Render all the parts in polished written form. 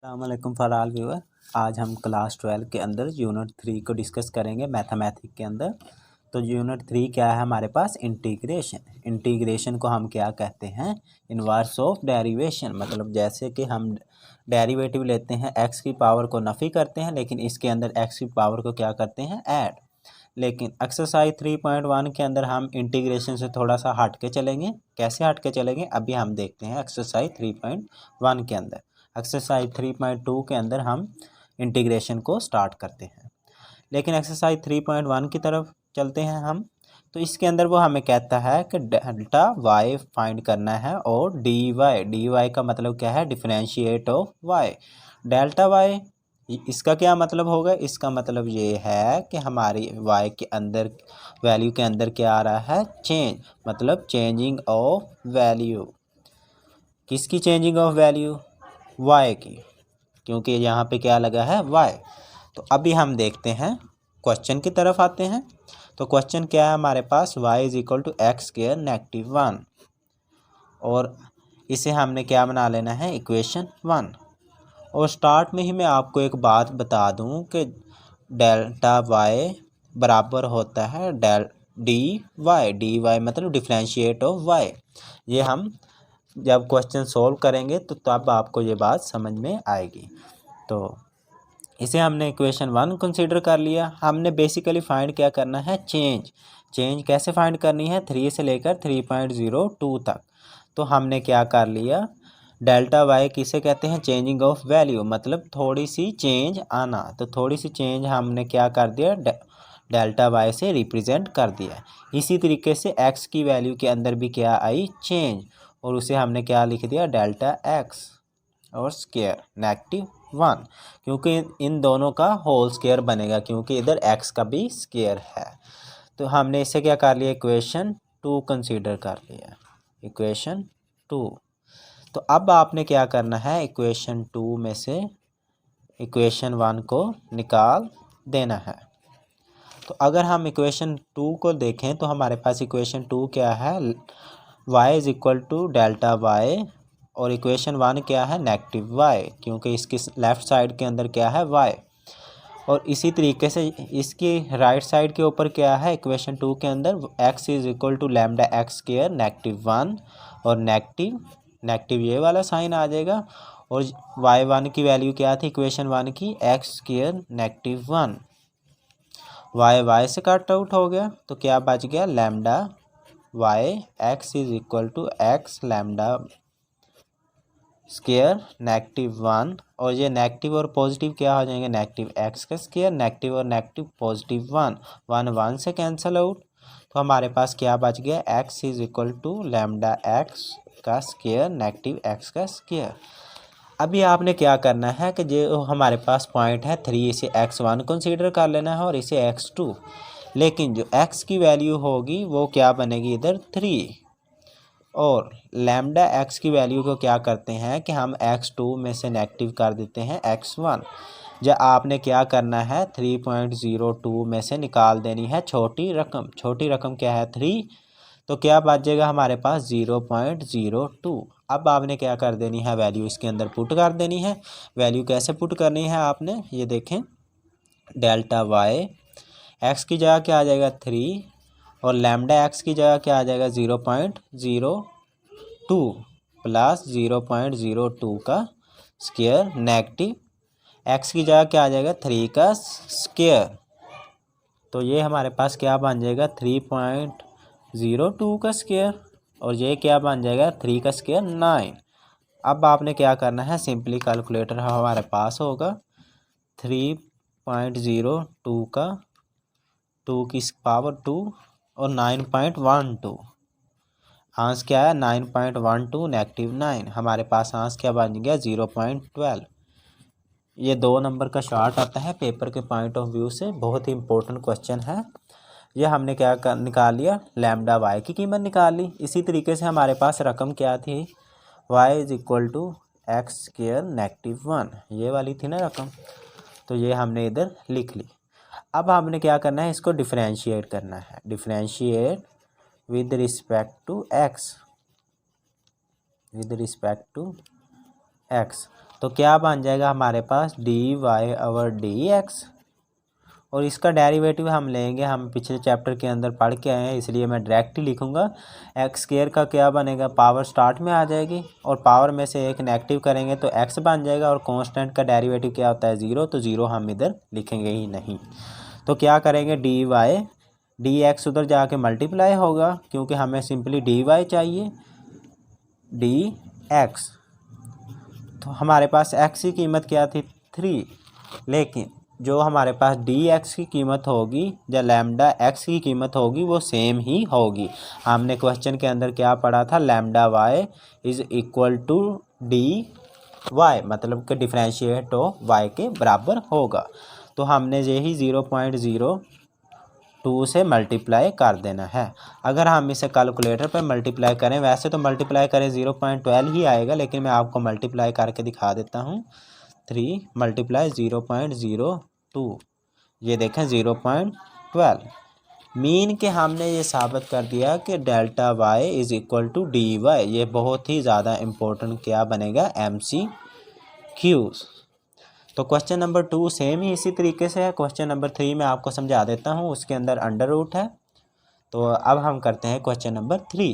अस्सलामुअलैकुम for all viewer. आज हम क्लास 12 के अंदर यूनिट 3 को डिस्कस करेंगे मैथमेटिक्स के अंदर। तो यूनिट 3 क्या है हमारे पास? इंटीग्रेशन। इंटीग्रेशन को हम क्या कहते हैं? Inverse of derivation. मतलब जैसे कि हम डेरिवेटिव लेते हैं, एक्स की पावर को नफ़ी करते हैं, लेकिन इसके अंदर एक्स की पावर को क्या करते हैं? ऐड। लेकिन एक्सरसाइज 3.1 के अंदर हम इंटीग्रेशन से थोड़ा सा हट के चलेंगे। कैसे हट के चलेंगे अभी हम देखते हैं। एक्सरसाइज 3.1 के अंदर, एक्सरसाइज 3.2 के अंदर हम इंटीग्रेशन को स्टार्ट करते हैं। लेकिन एक्सरसाइज 3.1 की तरफ चलते हैं हम। तो इसके अंदर वो हमें कहता है कि डेल्टा वाई फाइंड करना है और डी वाई का मतलब क्या है? Differentiate of y. Delta y इसका क्या मतलब होगा? इसका मतलब ये है कि हमारी y के अंदर वैल्यू के अंदर क्या आ रहा है? चेंज, मतलब चेंजिंग ऑफ वैल्यू। किसकी चेंजिंग ऑफ वैल्यू? y की, क्योंकि यहाँ पे क्या लगा है? y। तो अभी हम देखते हैं, क्वेश्चन की तरफ आते हैं। तो क्वेश्चन क्या है हमारे पास? y is equal to x square negative 1, और इसे हमने क्या बना लेना है? इक्वेशन 1। और स्टार्ट में ही मैं आपको एक बात बता दूं कि डेल्टा वाई बराबर होता है डी वाई मतलब डिफरेंशिएट ऑफ वाई। ये हम जब क्वेश्चन सोल्व करेंगे तो तब आपको ये बात समझ में आएगी। तो इसे हमने इक्वेशन 1 कंसीडर कर लिया। हमने बेसिकली फाइंड क्या करना है? चेंज। चेंज कैसे फाइंड करनी है? 3 से लेकर 3.02 तक। तो हमने क्या कर लिया? डेल्टा वाई किसे कहते हैं? चेंजिंग ऑफ वैल्यू, मतलब थोड़ी सी चेंज आना। तो थोड़ी सी चेंज हमने क्या कर दिया? डेल्टा वाई से रिप्रेजेंट कर दिया। इसी तरीके से एक्स की वैल्यू के अंदर भी क्या आई? चेंज, और उसे हमने क्या लिख दिया? डेल्टा एक्स और स्क्वायर नेगेटिव 1, क्योंकि इन दोनों का होल स्क्वायर बनेगा, क्योंकि इधर x का भी स्क्वायर है। तो हमने इसे क्या कर लिया? इक्वेशन 2 कंसीडर कर लिया, इक्वेशन 2। तो अब आपने क्या करना है? इक्वेशन 2 में से इक्वेशन 1 को निकाल देना है। तो अगर हम इक्वेशन 2 को देखें तो हमारे पास इक्वेशन 2 क्या है? y is equal to delta y, और इक्वेशन 1 क्या है? नेगेटिव वाई, क्योंकि इसकी लेफ़्ट साइड के अंदर क्या है? y। और इसी तरीके से इसकी राइट साइड के ऊपर क्या है? इक्वेशन 2 के अंदर x is equal to lambda x square negative 1, और नेगेटिव ये वाला साइन आ जाएगा। और y1 की वैल्यू क्या थी इक्वेशन 1 की? X square negative 1। y से कट आउट हो गया, तो क्या बच गया? Lambda y x is equal to x lambda square negative 1, और ये नेगेटिव और पॉजिटिव क्या हो जाएंगे? नेगेटिव एक्स का स्क्वायर, नेगेटिव और नेगेटिव पॉजिटिव 1, 1 से कैंसिल आउट। तो हमारे पास क्या बच गया? X is equal to lambda x का स्क्वायर नेगेटिव एक्स का स्क्वायर। अभी आपने क्या करना है कि जो हमारे पास पॉइंट है 3, इसे x1 कंसीडर कर लेना है और इसे x2। लेकिन जो x की वैल्यू होगी वो क्या बनेगी? इधर 3। और लैम्डा x की वैल्यू को क्या करते हैं कि हम x2 में से नेगेटिव कर देते हैं x1। जब आपने क्या करना है? 3.02 में से निकाल देनी है छोटी रकम। छोटी रकम क्या है? 3। तो क्या बचेगा हमारे पास? 0.02। अब आपने क्या कर देनी है? वैल्यू इसके अंदर पुट कर देनी है। वैल्यू कैसे पुट करनी है आपने? ये देखें, डेल्टा वाई एक्स की जगह क्या आ जाएगा? 3, और लैम्डा एक्स की जगह क्या आ जाएगा? 0.02 प्लस 0.02 का स्क्वायर नेगेटिव एक्स की जगह क्या आ जाएगा? 3 का स्क्वायर। तो ये हमारे पास क्या बन जाएगा? 3.02 का स्क्वायर, और ये क्या बन जाएगा? 3 का स्क्वायर 9। अब आपने क्या करना है? सिंपली कैलकुलेटर हमारे पास होगा 3.02 का 2 की पावर 2 और 9.12। आंसर क्या है? 9.12 नेगेटिव 9। हमारे पास आंसर क्या बन गया? 0.12। ये 2 नंबर का शॉर्ट आता है पेपर के पॉइंट ऑफ व्यू से, बहुत ही इंपॉर्टेंट क्वेश्चन है। ये हमने क्या निकाल लिया? लैम्डा वाई की कीमत निकाल ली। इसी तरीके से हमारे पास रकम क्या थी? y is equal to x square negative 1, ये वाली थी ना रकम। तो ये हमने इधर लिख ली। अब हमने क्या करना है? इसको डिफरेंशिएट करना है। Differentiate with respect to x, with respect to x. तो क्या बन जाएगा हमारे पास d y over d x, और इसका डेरिवेटिव हम लेंगे, हम पिछले चैप्टर के अंदर पढ़ के आए हैं इसलिए मैं डायरेक्ट ही लिखूंगा। एक्स स्क्वायर का क्या बनेगा, पावर स्टार्ट में आ जाएगी और पावर में से एक नेगेटिव करेंगे तो एक्स बन जाएगा, और कांस्टेंट का डेरिवेटिव क्या होता है, ज़ीरो, तो ज़ीरो हम इधर लिखेंगे ही नहीं। तो क्या करेंगे, डी वाई डी एक्स उधर जाके मल्टीप्लाई होगा क्योंकि हमें सिंपली डी वाई चाहिए, डी एक्स। तो हमारे पास एक्स की कीमत क्या थी, 3, लेकिन जो हमारे पास डी एक्स की कीमत होगी या लैम्डा एक्स की कीमत होगी वो सेम ही होगी। हमने क्वेश्चन के अंदर क्या पढ़ा था, lambda y is equal to d y, मतलब कि डिफ्रेंशिएट ऑफ वाई के बराबर होगा। तो हमने यही 0.02 से मल्टीप्लाई कर देना है। अगर हम इसे कैलकुलेटर पर मल्टीप्लाई करें, वैसे तो मल्टीप्लाई करें 0.12 ही आएगा, लेकिन मैं आपको मल्टीप्लाई करके दिखा देता हूँ। 3 मल्टीप्लाई 0.02, ये देखें 0.12। मीन के हमने ये साबित कर दिया कि delta y is equal to d y. ये बहुत ही ज़्यादा इम्पोर्टेंट क्या बनेगा, MCQs। तो क्वेश्चन नंबर 2 सेम ही इसी तरीके से है। क्वेश्चन नंबर 3 मैं आपको समझा देता हूँ, उसके अंदर अंडर रूट है। तो अब हम करते हैं क्वेश्चन नंबर 3।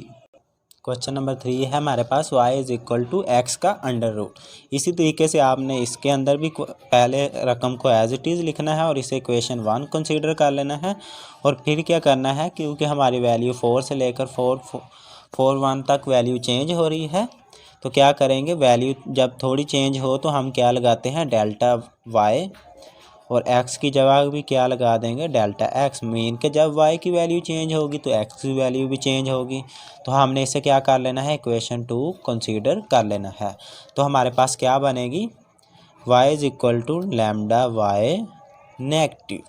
क्वेश्चन नंबर 3 है हमारे पास y is equal to x का अंडर रूट। इसी तरीके से आपने इसके अंदर भी पहले रकम को एज इट इज़ लिखना है और इसे इक्वेशन 1 कंसीडर कर लेना है, और फिर क्या करना है, क्योंकि हमारी वैल्यू 4 से लेकर 4.1 तक वैल्यू चेंज हो रही है, तो क्या करेंगे, वैल्यू जब थोड़ी चेंज हो तो हम क्या लगाते हैं, डेल्टा वाई, और x की जगह भी क्या लगा देंगे, डेल्टा x। मीन के जब y की वैल्यू चेंज होगी तो x की वैल्यू भी चेंज होगी। तो हमने इसे क्या कर लेना है, इक्वेशन 2 कंसीडर कर लेना है। तो हमारे पास क्या बनेगी, y is equal to lambda y negative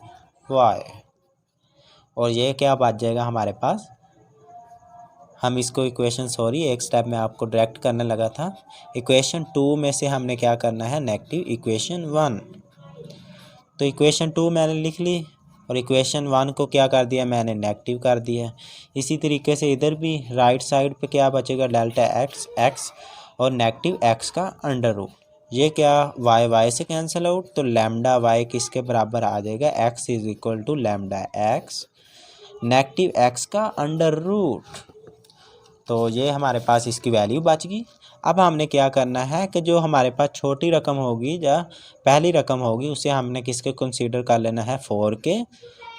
y, और ये क्या बच जाएगा हमारे पास, हम इसको इक्वेशन एक स्टेप में आपको डायरेक्ट करने लगा था। इक्वेशन 2 में से हमने क्या करना है, नेगेटिव इक्वेशन 1। तो इक्वेशन 2 मैंने लिख ली और इक्वेशन 1 को क्या कर दिया, मैंने नेगेटिव कर दिया। इसी तरीके से इधर भी राइट साइड पे क्या बचेगा, डेल्टा एक्स और नेगेटिव एक्स का अंडर रूट। ये क्या, वाई से कैंसिल आउट, तो लैम्डा वाई किसके बराबर आ जाएगा, x is equal to lambda x negative x का अंडर रूट। तो ये हमारे पास इसकी वैल्यू बच गई। अब हमने क्या करना है कि जो हमारे पास छोटी रकम होगी या पहली रकम होगी उसे हमने किसके कंसीडर कर लेना है, 4 के,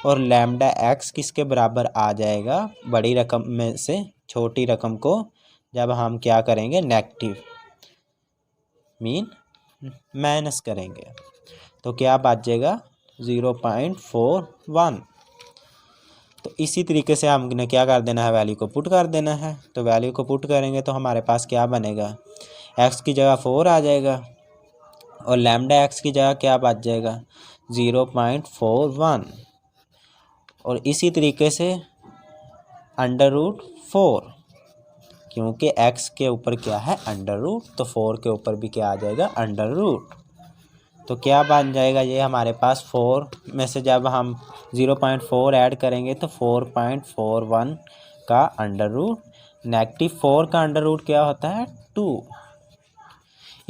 और लैम्डा एक्स किसके बराबर आ जाएगा, बड़ी रकम में से छोटी रकम को जब हम क्या करेंगे, नेगेटिव मीन माइनस करेंगे, तो क्या बच जाएगा 0.41। तो इसी तरीके से हमने क्या कर देना है, वैल्यू को पुट कर देना है। तो वैल्यू को पुट करेंगे तो हमारे पास क्या बनेगा, x की जगह 4 आ जाएगा और लैम्डा x की जगह क्या बच जाएगा, 0.41, और इसी तरीके से अंडर रूट 4, क्योंकि x के ऊपर क्या है, अंडर रूट, तो 4 के ऊपर भी क्या आ जाएगा, अंडर रूट। तो क्या बन जाएगा, ये हमारे पास 4 में से जब हम 0.4 ऐड करेंगे तो 4.41 का अंडर रूट, नेगेटिव 4 का अंडर रूट क्या होता है, 2।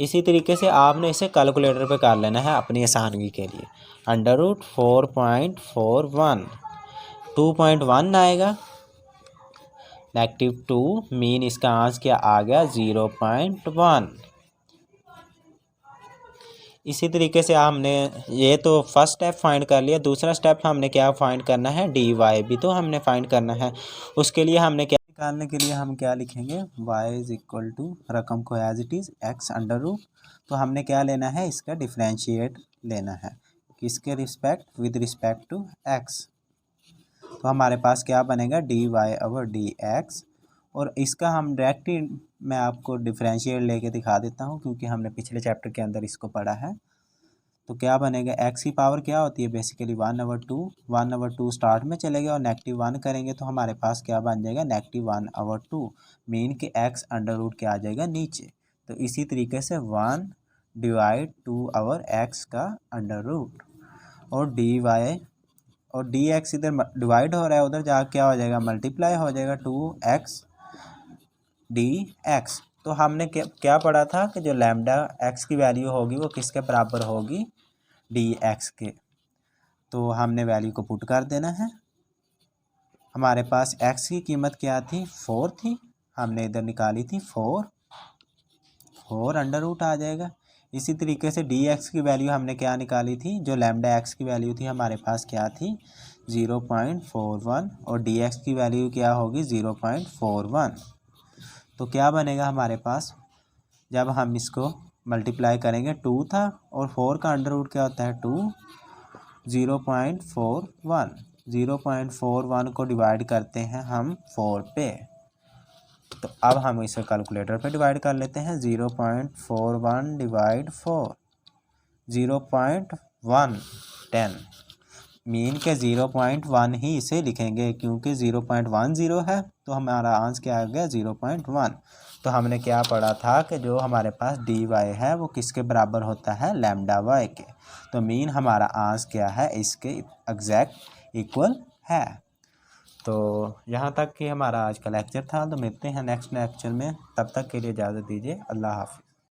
इसी तरीके से आपने इसे कैलकुलेटर पे कर लेना है अपनी आसानी के लिए। अंडर रूट 4.41 2.1 आएगा, नेगेटिव 2, मीन इसका आंसर क्या आ गया, 0.1। इसी तरीके से हमने ये तो फर्स्ट स्टेप फाइंड कर लिया। दूसरा स्टेप हमने क्या फाइंड करना है, डी वाई भी तो हमने फाइंड करना है। उसके लिए हमने क्या निकालने के लिए हम क्या लिखेंगे, y इज़ इक्वल टू रकम को as it is x under root. तो हमने क्या लेना है, इसका डिफरेंशिएट लेना है, किसके respect, with respect to x। तो हमारे पास क्या बनेगा, d y over d x, और इसका हम डायरेक्ट ही मैं आपको डिफरेंशिएट लेके दिखा देता हूँ क्योंकि हमने पिछले चैप्टर के अंदर इसको पढ़ा है। तो क्या बनेगा, x की पावर क्या होती है, बेसिकली 1/2 स्टार्ट में चलेगा और नेगेटिव 1 करेंगे तो हमारे पास क्या बन जाएगा, नेगेटिव 1/2, मीन के x अंडर रूट क्या आ जाएगा नीचे। तो इसी तरीके से 1 डिवाइड 2/x का अंडर रूट, और डी वाई और डी एक्स इधर डिवाइड हो रहा है, उधर जा क्या हो जाएगा, मल्टीप्लाई हो जाएगा, 2x डी एक्स। तो हमने क्या पढ़ा था कि जो लैम्डा एक्स की वैल्यू होगी वो किसके बराबर होगी, डी एक्स के। तो हमने वैल्यू को पुट कर देना है। हमारे पास एक्स की कीमत क्या थी, 4 थी, हमने इधर निकाली थी 4 अंडर रूट आ जाएगा। इसी तरीके से डी एक्स की वैल्यू हमने क्या निकाली थी, जो लैम्डा एक्स की वैल्यू थी हमारे पास क्या थी 0.41 और डी एक्स की वैल्यू क्या होगी 0.41। तो क्या बनेगा हमारे पास, जब हम इसको मल्टीप्लाई करेंगे 2 था और 4 का अंडर रूट क्या होता है 2, 0.41 को डिवाइड करते हैं हम 4 पे। तो अब हम इसे कैलकुलेटर पे डिवाइड कर लेते हैं। 0.41 डिवाइड 4, 0.110 मीन के 0.1 ही इसे लिखेंगे क्योंकि 0.10 है, तो हमारा आंसर क्या आ गया 0.1। तो हमने क्या पढ़ा था कि जो हमारे पास डी वाई है वो किसके बराबर होता है, लैम्डा वाई के। तो मीन हमारा आंसर क्या है, इसके एग्जैक्ट इक्वल है। तो यहाँ तक कि हमारा आज का लेक्चर था। तो मिलते हैं नेक्स्ट लेक्चर में, तब तक के लिए इजाज़त दीजिए। अल्लाह हाफ़िज़।